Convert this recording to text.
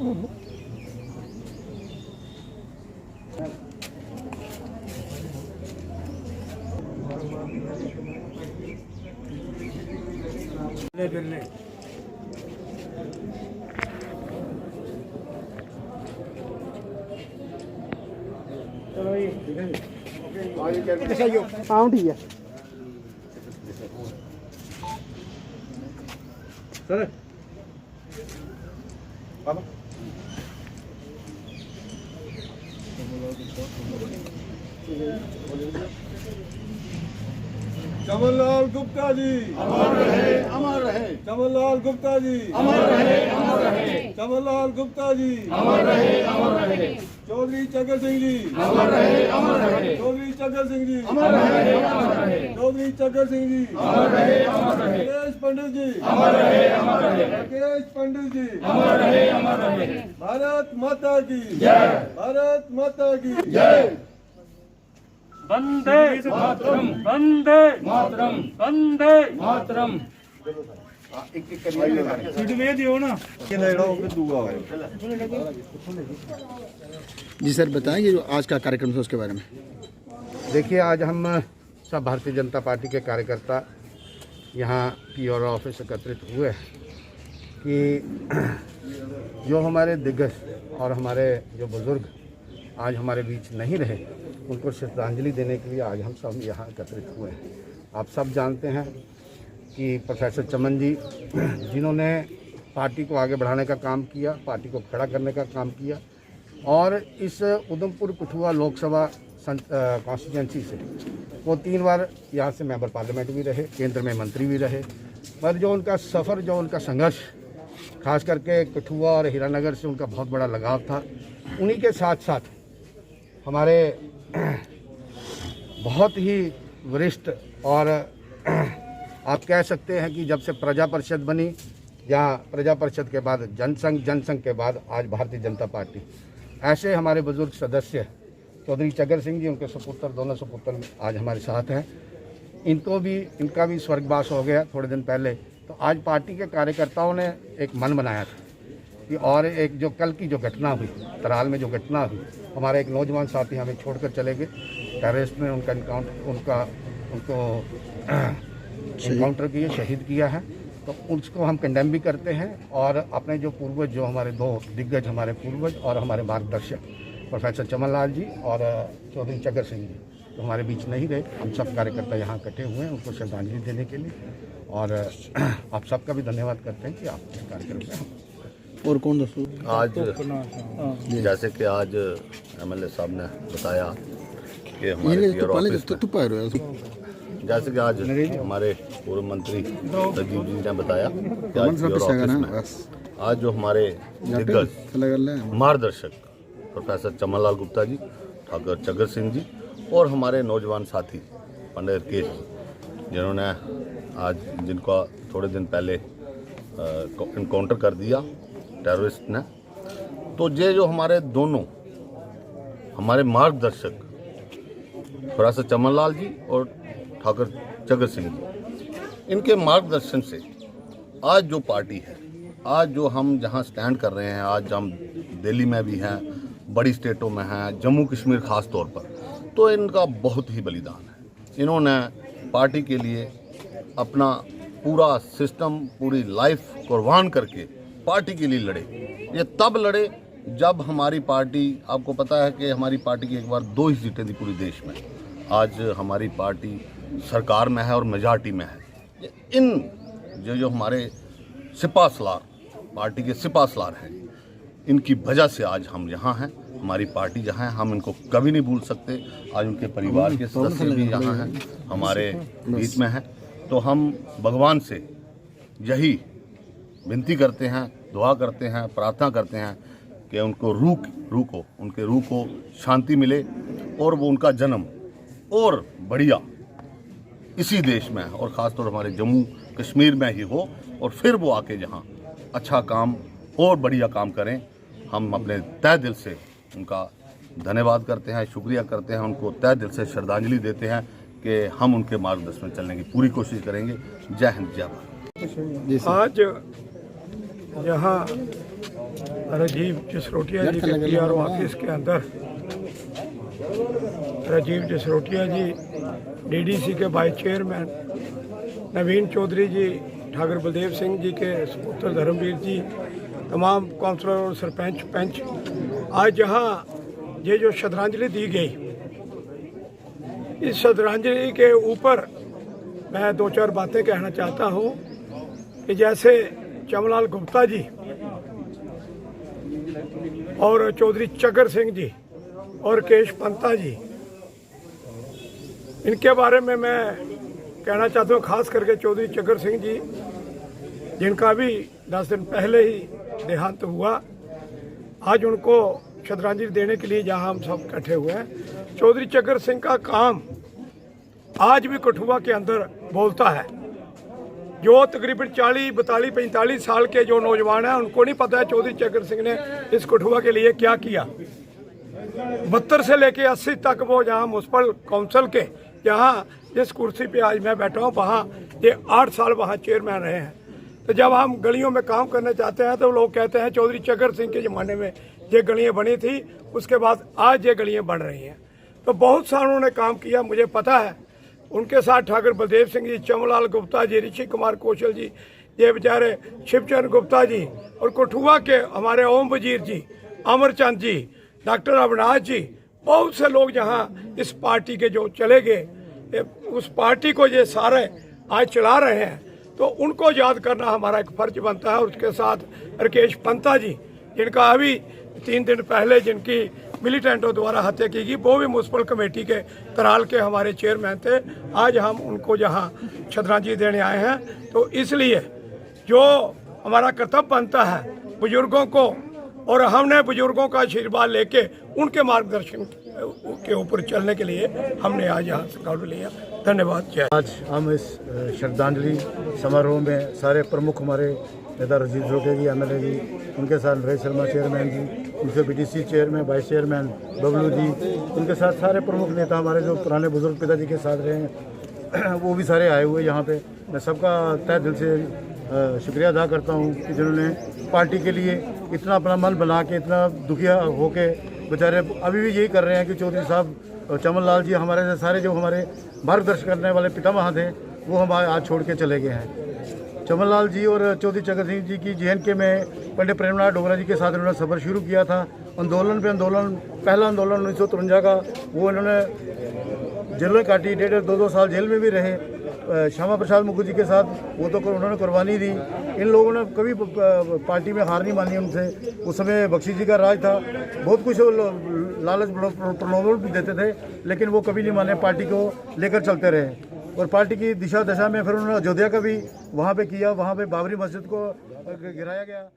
हाँ ठीक है सर चमनलाल गुप्ता जी अमर रहे अमर रहे। चमनलाल गुप्ता जी अमर रहे अमर रहे। चमनलाल गुप्ता जी अमर रहे अमर रहे। चौधरी चगर सिंह जी अमर रहे अमर रहे। चौधरी चगर सिंह जी अमर रहे अमर रहे। चौधरी चगर सिंह जी अमर रहे अमर रहे। राकेश पंडित जी अमर रहे अमर रहे। राकेश पंडित जी अमर रहे अमर रहे। भारत माता की जय। भारत माता की जय। वंदे मातरम वंदे मातरम वंदे मातरम। जी सर बताएंगे जो आज का कार्यक्रम था उसके बारे में। देखिए, आज हम सब भारतीय जनता पार्टी के कार्यकर्ता यहाँ पीओ ऑफिस एकत्रित हुए हैं कि जो हमारे दिग्गज और हमारे जो बुजुर्ग आज हमारे बीच नहीं रहे, उनको श्रद्धांजलि देने के लिए आज हम सब यहाँ एकत्रित हुए हैं। आप सब जानते हैं कि प्रोफेसर चमन जी जिन्होंने पार्टी को आगे बढ़ाने का काम किया, पार्टी को खड़ा करने का काम किया और इस उधमपुर कठुआ लोकसभा कॉन्स्टिट्यूंसी से वो 3 बार यहाँ से मेंबर पार्लियामेंट भी रहे, केंद्र में मंत्री भी रहे। पर जो उनका सफ़र, जो उनका संघर्ष, खास करके कठुआ और हीरानगर से उनका बहुत बड़ा लगाव था। उन्हीं के साथ साथ हमारे बहुत ही वरिष्ठ और आप कह सकते हैं कि जब से प्रजा परिषद बनी, या प्रजा परिषद के बाद जनसंघ, जनसंघ के बाद आज भारतीय जनता पार्टी, ऐसे हमारे बुजुर्ग सदस्य चौधरी चगर सिंह जी, उनके सपुत्र, दोनों सपुत्र आज हमारे साथ हैं। इनका भी स्वर्गवास हो गया थोड़े दिन पहले। तो आज पार्टी के कार्यकर्ताओं ने एक मन बनाया था कि और एक जो कल की जो घटना हुई, तराल में जो घटना हुई, हमारे एक नौजवान साथी हमें छोड़कर चले गए, टेररिस्ट ने उनको इनकाउंटर किए, शहीद किया है। तो उसको हम कंडेम भी करते हैं और अपने जो पूर्वज, जो हमारे 2 दिग्गज हमारे पूर्वज और हमारे मार्गदर्शक प्रोफेसर चमनलाल जी और चौधरी चगर सिंह जी तो हमारे बीच नहीं रहे। हम सब कार्यकर्ता यहाँ इकट्ठे हुए हैं उनको श्रद्धांजलि देने के लिए, और आप सबका भी धन्यवाद करते हैं कि आप इस कार्यक्रम में। और कौन दोस्तों आज जैसे कि आज एमएलए साहब ने बताया कि हमारे पीआर ऑफिस में, जैसे कि आज हमारे पूर्व मंत्री राजीव जी ने बताया कि आज पीआर ऑफिस में आज जो हमारे दिग्गज मार्गदर्शक प्रोफेसर चमनलाल गुप्ता जी, ठाकुर चगर सिंह जी और हमारे नौजवान साथी पंडित राकेश जी, जिन्होंने आज जिनका थोड़े दिन पहले इनकाउंटर कर दिया टेररिस्ट ने, तो ये जो हमारे दोनों हमारे मार्गदर्शक प्रोफेसर चमनलाल जी और ठाकुर चगर सिंह जी, इनके मार्गदर्शन से आज जो पार्टी है, आज जो हम जहां स्टैंड कर रहे हैं, आज हम दिल्ली में भी हैं, बड़ी स्टेटों में हैं, जम्मू कश्मीर खास तौर पर, तो इनका बहुत ही बलिदान है। इन्होंने पार्टी के लिए अपना पूरा सिस्टम, पूरी लाइफ कुर्बान करके पार्टी के लिए लड़े। ये तब लड़े जब हमारी पार्टी, आपको पता है कि हमारी पार्टी की एक बार 2 ही सीटें थी पूरे देश में, आज हमारी पार्टी सरकार में है और मेजॉरिटी में है। इन जो हमारे सिपा सलार, पार्टी के सिपा सलार हैं, इनकी वजह से आज हम यहाँ हैं, हमारी पार्टी जहाँ है, हम इनको कभी नहीं भूल सकते। आज उनके परिवार के सदस्य भी यहाँ हैं, हमारे बीच में हैं। तो हम भगवान से यही विनती करते हैं, दुआ करते हैं, प्रार्थना करते हैं कि उनको उनके रूह को शांति मिले और वो उनका जन्म और बढ़िया इसी देश में और ख़ासतौर हमारे जम्मू कश्मीर में ही हो, और फिर वो आके जहाँ अच्छा काम और बढ़िया काम करें। हम अपने तहे दिल से उनका धन्यवाद करते हैं, शुक्रिया करते हैं, उनको तहे दिल से श्रद्धांजलि देते हैं कि हम उनके मार्गदर्शन में चलने की पूरी कोशिश करेंगे। जय हिंद, जय भारत। आज यहाँ राजीव जसरोटिया जी के PRO ऑफिस के अंदर राजीव जसरोटिया जी DDC के वाइस चेयरमैन, नवीन चौधरी जी, ठाकुर बलदेव सिंह जी के सपुत्र धर्मवीर जी, तमाम काउंसलर और सरपंच पंच, आज जहां ये जो श्रद्धांजलि दी गई, इस श्रद्धांजलि के ऊपर मैं दो चार बातें कहना चाहता हूं कि जैसे चमनलाल गुप्ता जी और चौधरी चगर सिंह जी और केश पंता जी, इनके बारे में मैं कहना चाहता हूँ, खास करके चौधरी चगर सिंह जी जिनका भी 10 दिन पहले ही देहांत हुआ, आज उनको श्रद्धांजलि देने के लिए जहां हम सब इकट्ठे हुए हैं। चौधरी चगर सिंह का काम आज भी कठुआ के अंदर बोलता है। जो तकरीबन 40, 42, 45 साल के जो नौजवान हैं, उनको नहीं पता है चौधरी चगर सिंह ने इस कठुआ के लिए क्या किया। 72 से लेके 80 तक वो जहाँ म्यूनसिपल काउंसिल के जहाँ जिस कुर्सी पे आज मैं बैठा हूँ, वहाँ ये 8 साल वहाँ चेयरमैन रहे हैं। तो जब हम गलियों में काम करने जाते हैं तो लोग कहते हैं चौधरी चगर सिंह के ज़माने में ये गलियाँ बनी थी, उसके बाद आज ये गलियाँ बन रही हैं। तो बहुत सा उन्होंने काम किया, मुझे पता है। उनके साथ ठाकुर बलदेव सिंह जी, चमनलाल गुप्ता जी, ऋषि कुमार कौशल जी, ये बेचारे शिवचंद गुप्ता जी, और कठुआ के हमारे ओम वजीर जी, अमरचंद जी, डॉक्टर अविनाश जी, बहुत से लोग जहाँ इस पार्टी के जो चले गए, उस पार्टी को ये सारे आज चला रहे हैं, तो उनको याद करना हमारा एक फर्ज बनता है। और उसके साथ राकेश पंता जी, जिनका अभी 3 दिन पहले जिनकी मिलिटेंटों द्वारा हत्या की गई, वो भी म्यूनसिपल कमेटी के कराल के हमारे चेयरमैन थे। आज हम उनको जहाँ श्रद्धांजलि देने आए हैं, तो इसलिए जो हमारा कर्तव्य बनता है बुजुर्गों को, और हमने बुजुर्गों का आशीर्वाद लेके उनके मार्गदर्शन के ऊपर चलने के लिए हमने आज यहाँ संकल्प लिया। धन्यवाद। जय। आज हम इस श्रद्धांजलि समारोह में सारे प्रमुख हमारे नेता राजीव जसरोटिया जी MLA जी, उनके साथ नरेश शर्मा चेयरमैन जी, उनके BDC chairman vice chairman Bablu ji, उनके साथ सारे प्रमुख नेता हमारे जो पुराने बुजुर्ग पिताजी के साथ रहे हैं, वो भी सारे आए हुए यहाँ पे। मैं सबका तहे दिल से शुक्रिया अदा करता हूँ कि जिन्होंने पार्टी के लिए इतना अपना मन बना के, इतना दुखिया होके बेचारे अभी भी यही कर रहे हैं कि चौधरी साहब चमनलाल जी हमारे सारे जो हमारे मार्गदर्शन करने वाले पितामह थे, वो हम आज छोड़ के चले गए हैं। चमनलाल जी और चौधरी चगर सिंह जी की JNK में पंडित प्रेमनाथ डोगरा जी के साथ इन्होंने सफ़र शुरू किया था। आंदोलन पे आंदोलन, पहला आंदोलन 1953 का, वो इन्होंने जेल में काटी, 1.5-2 साल जेल में भी रहे। श्यामा प्रसाद मुखर्जी के साथ वो तो उन्होंने कुर्बानी दी। इन लोगों ने कभी पार्टी में हार नहीं मानी उनसे। उस समय बख्शी जी का राज था, बहुत कुछ लालच प्रलोभन भी देते थे, लेकिन वो कभी नहीं माने, पार्टी को लेकर चलते रहे। और पार्टी की दिशा दशा में फिर उन्होंने अयोध्या का भी वहाँ पे किया, वहाँ पे बाबरी मस्जिद को गिराया गया।